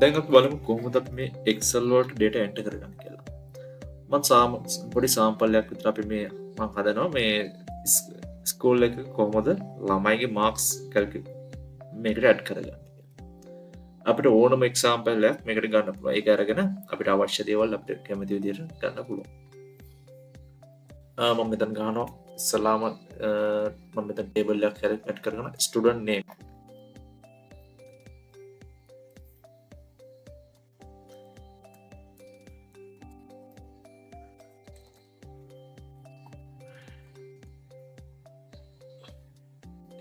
දැන් අපි බලමු කොහොමද අපි මේ Excel වලට data enter කරගන්නේ කියලා. මම පොඩි සාම්පලයක් විතර අපි මම හදනවා මේ ස්කූල් එක කොහොමද ළමයිගේ මාක්ස් මේකට ඇඩ් කරගන්නේ. අපිට ඕනම එක්සාම්පල් එකක් මේකට ගන්න පුළුවන්. ඒක අරගෙන අපිට අවශ්‍ය දේවල් අපිට කැමති විදිහට ගන්න පුළුවන්. මම මෙතන ගන්නවා ඉස්සලාම මම මෙතන ටේබල් එකක් ඇඩ් කරගෙන ස්ටුඩන්ට් නේම්.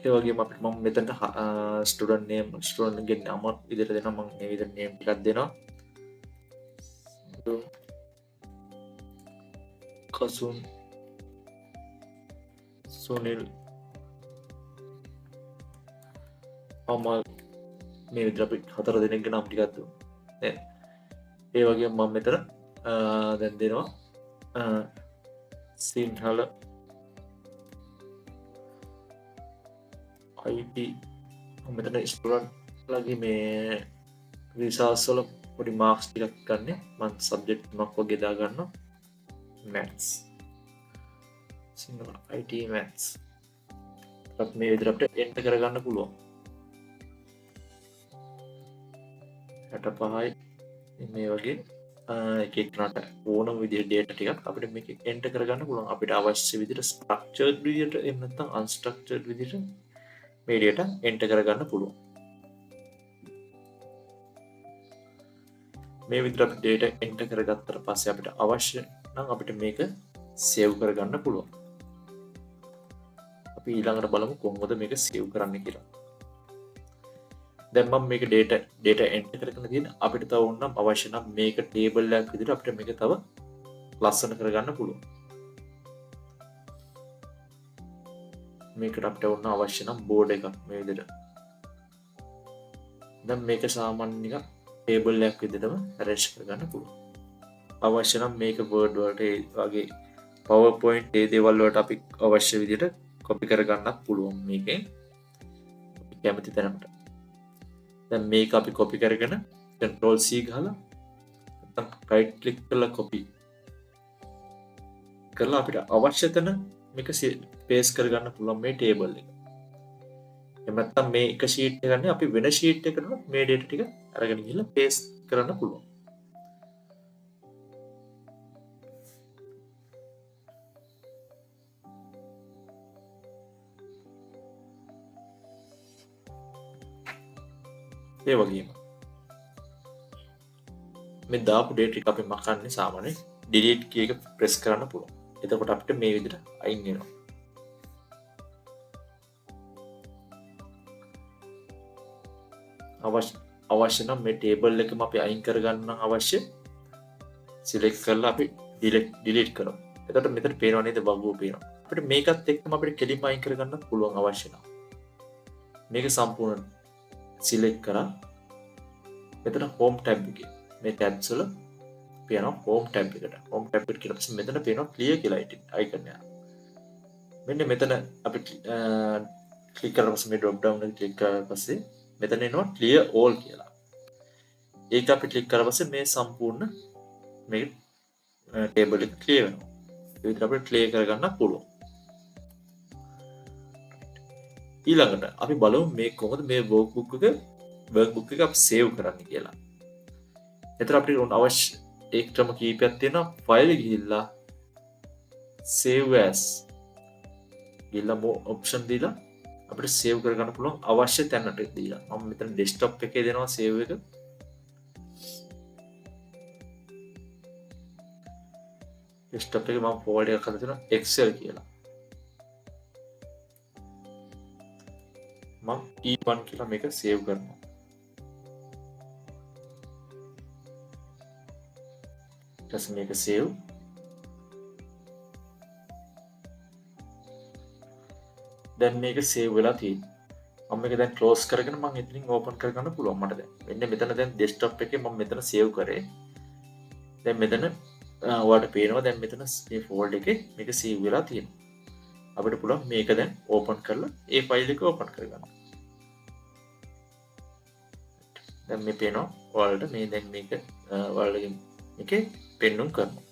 ඒ වගේම අපිට මම මෙතනට ස්ටුඩන්ට් නේම් ස්ටුඩන්ට් ගේ නම විදිහට දෙනවා. මම මේ විදිහට නේම් ටිකක් දෙනවා. කසුන් සුනිල් අමල් මේ විදිහට අපි 4 දෙනෙක්ගේ නම් ටිකක් දුන්නා. ඒ වගේම මම මෙතන දැන් දෙනවා සිංහල IT මෙතන ස්ටුඩන්ට් ලගේ මේ රිසර්ච් වල පොඩි මාක්ස් ටිකක් ගන්න. මම සබ්ජෙක්ට් තුනක් වගේ දා ගන්නවා. maths සිංහල IT maths අපිට මේ විදිහට අපිට එන්ටර් කරගන්න පුළුවන්. 65යි මේ වගේ එක එකනට ඕනම විදිහේ data ටිකක් අපිට මේක එන්ටර් කරගන්න පුළුවන්. අපිට අවශ්‍ය විදිහට structured විදිහට එහෙම නැත්නම් unstructured විදිහට මේ data එන්ටර් කරගන්න පුළුවන්. මේ විදිහට අපි data එන්ටර් කරගත්තට පස්සේ අපිට අවශ්‍ය නම් අපිට මේක save කරගන්න පුළුවන්. අපි ඊළඟට බලමු කොහොමද මේක save කරන්න කියලා. දැන් මම මේක data enter කරගෙන තියෙන අපිට තව ඕනම් අවශ්‍ය නම් මේක table එකක් විදිහට අපිට මේක තව ලස්සන කරගන්න පුළුවන්. මේකට අපිට ඕන අවශ්‍ය නම් board එකක් මේ විදිහට. දැන් මේක සාමාන්‍ය නිකන් table එකක් විදිහටම arrange කරගන්න පුළුවන්. අවශ්‍ය නම් මේක word වලට ඒ වගේ PowerPoint ඒ දේවල් වලට අපි අවශ්‍ය විදිහට copy කරගන්නත් පුළුවන් මේකෙන්. අපි කැමති තැනකට. දැන් මේක අපි copy කරගෙන control C ගහලා නැත්නම් right click කරලා copy කරලා අපිට අවශ්‍ය තැන මේක paste කරගන්න පුළුවන් මේ table එක. එහෙම නැත්නම් මේ එක sheet එක ගන්න අපි වෙන sheet එකකට මේ data ටික අරගෙන ගිහලා paste කරන්න පුළුවන්. ඒ වගේම මේ දාපු data ටික අපි මකන්නේ සාමාන්‍ය delete key එක press කරන්න පුළුවන්. එතකොට අපිට මේ විදිහට අයින් වෙනවා. අවශ්‍ය නම් මේ table එකම අපි අයින් කරගන්න අවශ්‍ය select කරලා අපි delete කරමු. එතකොට මෙතන පේනවා නේද වගුව පේනවා. අපිට මේකත් එක්කම අපිට කෙලින්ම අයින් කරගන්නත් පුළුවන් අවශ්‍ය නම්. මේක සම්පූර්ණ select කරා මෙතන home tab එකේ මේ tabs වල පේනවා home tab එකට. home tab එකට කියලා පස්සේ මෙතන පේනවා clear කියලා icon එක. මෙන්න මෙතන අපි click කරලා පස්සේ මේ drop down එක click කරලා පස්සේ මෙතන එනවා clear all කියලා. ඒක අපි click කරලා පස්සේ මේ සම්පූර්ණ මේ table එක clear වෙනවා. ඒ විදිහට අපිට clear කරගන්න පුළුවන්. ඊළඟට අපි බලමු මේ කොහොමද මේ workbook එක අපි save කරන්න කියලා. එතන අපිට අවශ්‍ය ඒ ක්‍රම කීපයක් තියෙනවා. file ගිහිල්ලා save as ගිහිල්ලා more option දීලා අපිට save කරගන්න පුළුවන් අවශ්‍ය තැනට දීලා. මම මෙතන desktop එකේ දෙනවා save එක. desktop එකේ මම folder එකක් හදලා තියෙනවා excel කියලා. මම E1 කියලා මේක save කරනවා. ඊට මේක save. දැන් මේක save වෙලා තියෙනවා. මම මේක දැන් close කරගෙන මම එතනින් open කරගන්න පුළුවන් මට දැන්. මෙන්න මෙතන දැන් desktop එකේ මම මෙතන save කරේ. දැන් මෙතන ඔයාලට පේනවා දැන් මෙතන මේ folder එකේ මේක save වෙලා තියෙනවා. අපිට පුළුවන් මේක දැන් open කරලා ඒ file එක open කරගන්න. දැන් මේ පේනවා ඔයාලට මේ දැන් මේක ඔයාලගේ මේකේ පෙන්නුම් කරනවා.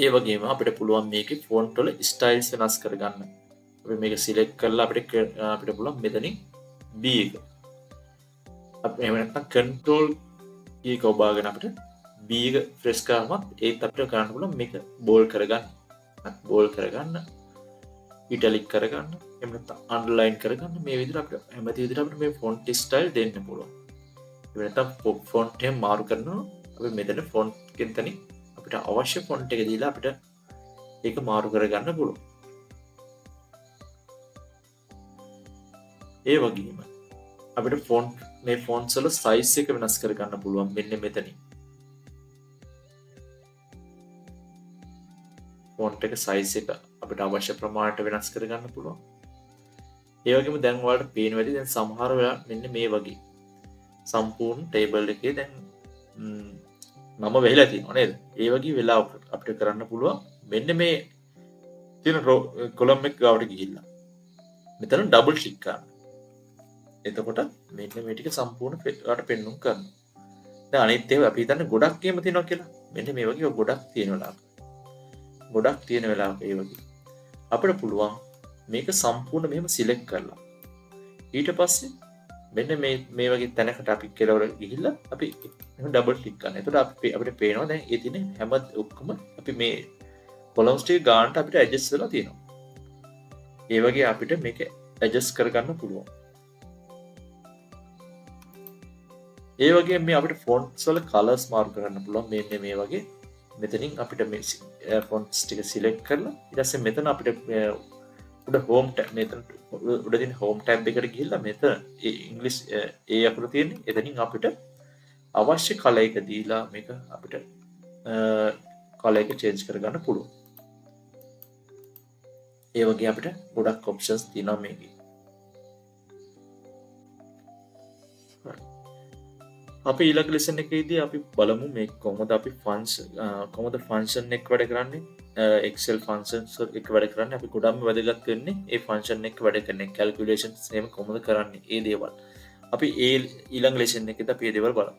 ඒ වගේම අපිට පුළුවන් මේකේ ෆොන්ට් වල ස්ටයිල්ස් වෙනස් කරගන්න. අපි මේක සිලෙක්ට් කරලා අපිට පුළුවන් මෙතනින් B එක. අපි එහෙම නැත්නම් control key එක ඔබාගෙන අපිට B එක ප්‍රෙස් කරාම ඒත් අපිට කරන්න පුළුවන් මේක බෝල්ඩ් කරගන්න. බෝල්ඩ් කරගන්න, ඉටැලික් කරගන්න, එහෙම නැත්නම් අන්ඩර්ලයින් කරගන්න. මේ විදිහට අපිට හැමති විදිහට අපිට මේ ෆොන්ට් ස්ටයිල් දෙන්න පුළුවන්. එහෙම නැත්නම් ෆොන්ට් එක මාරු කරනවා. අපි මෙතන ෆොන්ට් එකෙන් තනින් අපිට අවශ්‍ය ෆොන්ට් එක දීලා අපිට ඒක මාරු කරගන්න පුළුවන්. ඒ වගේම අපිට ෆොන්ට් මේ ෆොන්ට්ස් වල සයිස් එක වෙනස් කරගන්න පුළුවන් මෙන්න මෙතනින්. ෆොන්ට් එක සයිස් එක අපිට අවශ්‍ය ප්‍රමාණයට වෙනස් කරගන්න පුළුවන්. ඒ වගේම දැන් ඔයාලට පේන වැඩි දැන් සමහර වෙලාවට මෙන්න මේ වගේ සම්පූර්ණ ටේබල් එකේ දැන් නම වෙලා තියෙනවා නේද? ඒ වගේ වෙලාවකට අපිට කරන්න පුළුවන් මෙන්න මේ තියෙන කොලම් එක ගාවට ගිහිල්ලා මෙතන ඩබල් ක්ලික් කරන්න. එතකොට මෙන්න මේ ටික සම්පූර්ණ ඔයාලට පෙන්නුම් කරනවා. දැන් අනිත් ඒවා අපි හිතන්නේ ගොඩක් එහෙම තියෙනවා කියලා. මෙන්න මේ වගේ ගොඩක් තියෙන වෙලාවක. ගොඩක් තියෙන වෙලාවක ඒ වගේ අපිට පුළුවන් මේක සම්පූර්ණ මෙහෙම සිලෙක්ට් කරලා ඊට පස්සේ මෙන්න මේ වගේ තැනකට අපි කෙලවර ගිහිල්ලා අපි එහෙම ඩබල් ක්ලික් කරනවා. එතකොට අපිට පේනවා දැන් ඒ තියෙන හැම ඔක්කොම අපි මේ කොලම්ස් ටික ගන්නට අපිට ඇඩ්ජස්ට් වෙලා තියෙනවා. ඒ වගේ අපිට මේක ඇඩ්ජස්ට් කරගන්න පුළුවන්. ඒ වගේ මේ අපිට ෆොන්ට්ස් වල කලර්ස් මාරු කරන්න පුළුවන්. මෙන්න මේ වගේ මෙතනින් අපිට මේ ෆොන්ට්ස් ටික සිලෙක්ට් කරලා ඊට පස්සේ මෙතන අපිට උඩ හෝම් ටැබ් මෙතන උඩ තියෙන හෝම් ටැබ් එකට ගිහිල්ලා මෙතන ඉංග්‍රීසි ඒ අකුර තියෙන්නේ. එතනින් අපිට අවශ්‍ය කලර් එක දීලා මේක අපිට කලර් එක චේන්ජ් කරගන්න පුළුවන්. ඒ වගේ අපිට ගොඩක් ඔප්ෂන්ස් තියෙනවා මේකේ. අපි ඊළඟ ලෙසන් එකේදී අපි බලමු මේ කොහොමද අපි ෆන්ක්ෂන් එක වැඩ කරන්නේ. Excel functions එක වැඩ කරන්නේ අපි ගොඩක්ම වැදගත් වෙන්නේ ඒ ෆන්ක්ෂන් එක වැඩ කරන කැල්කියුලේෂන්ස් එහෙම කොහොමද කරන්නේ ඒ දේවල්. අපි ඒ ඊළඟ ලෙසන් එකේදී අපි ඒ දේවල් බලමු.